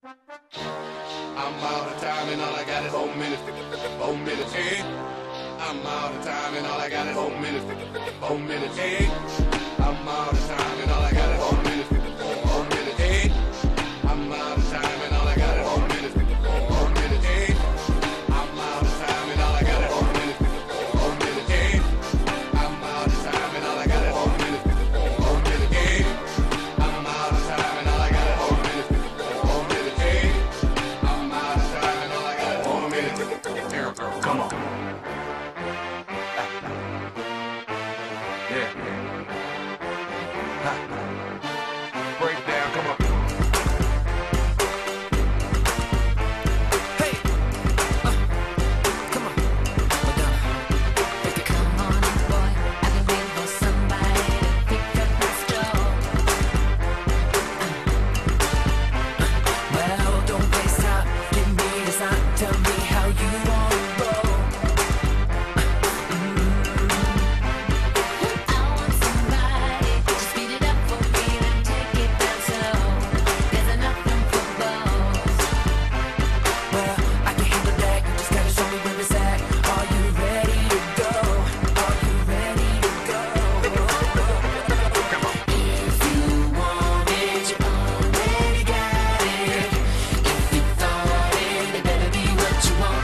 I'm out of time and all I got is 4 minutes. 4 minutes, hey. I'm out of time and all I got is 4 minutes. 4 minutes, hey. I'm out of time and all I got is 4 minutes. 4 minutes, hey. I'm out of time and all I got is 4 minutes. 4 minutes, hey. I'm out of time and all I got is 4 minutes. 4 minutes, hey. I'm out of time and all I got is 4 minutes. 4 minutes, hey. I'm out of time and all I got is 4 minutes. 4 minutes, hey. I'm out of time and all I got is 4 minutes. Come on. Yeah. Break down, come on. Hey, come on, Madonna. If you come on, boy, I've been waiting for somebody to pick up my straw. Well, don't waste time, give me the sign, tell me how you want to roll. I want somebody to speed it up for me and take it down slow. There's nothing for balls. Well, I can handle that, you just gotta show me where it's at. Are you ready to go? Are you ready to go? Come on. If you want it, you already got it. If you thought it, it better be what you want.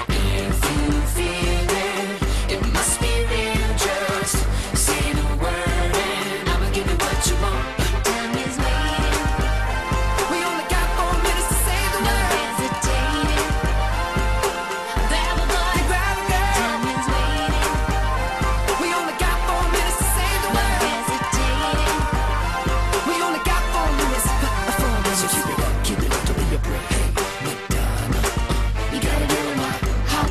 If you feel it, it must be real. Just say the word and I'ma give you what you want. Time is waiting. We only got 4 minutes to say the word. No hesitating. Grab a boy, grab a girl. Time is waiting. We only got 4 minutes to say the word. No hesitating. We only got 4 minutes. 4 minutes. So keep it up, don't be a break. Hey, Madonna, you gotta get on my hop.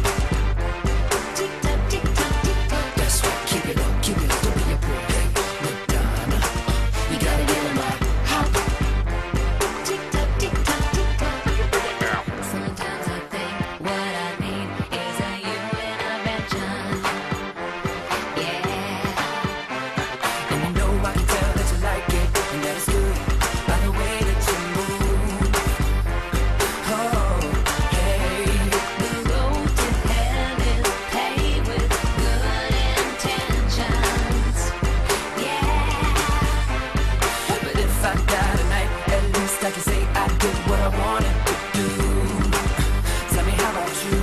Tick tock, tick tock, tick tock. That's right, keep it up, don't be a break. Hey, Madonna, you gotta get on my hop. Tick tock, tick tock, tick tock. Sometimes I think what I need is a you intervention. Yeah. And you know I can tell that you like it, and that it's good by the way that you move. Oh, hey. The road to hell is paved with good intentions. Yeah. But if I die tonight, at least I can say I did what I wanted to do. Tell me, how about you?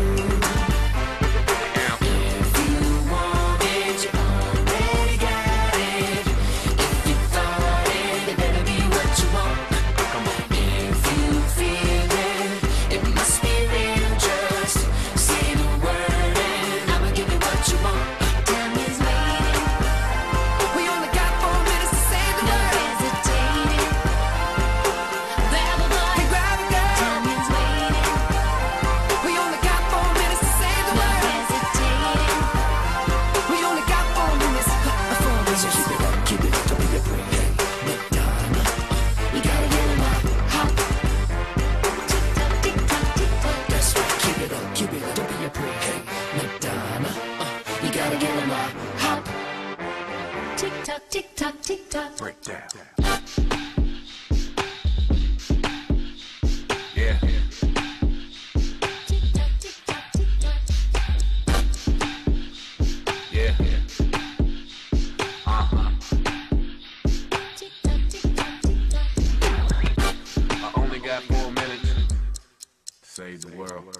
If you want it, you already got it. If you thought it, it better be what you want. If you feel it, it must be real. Just say the word and I'ma give you what you want. Time is waiting. We only got 4 minutes to say the word. No hesitating. Grab a boy, grab a girl. Time is waiting. We only got 4 minutes to say the word. No hesitating. We only got 4 minutes. 4 minutes. So keep it up, don't be a break. Hey, Madonna, you gotta get on my hop. Tick tock, tick tock, tick tock. That's right, keep it up, don't be a break. Hey, Madonna, you gotta get on my hop. Tick tock, tick tock, tick tock. Break down. Yeah. Tick tock, tick tock, tick tock. Yeah. Tick tock, tick tock, tick tock. I only got 4 minutes to save the world.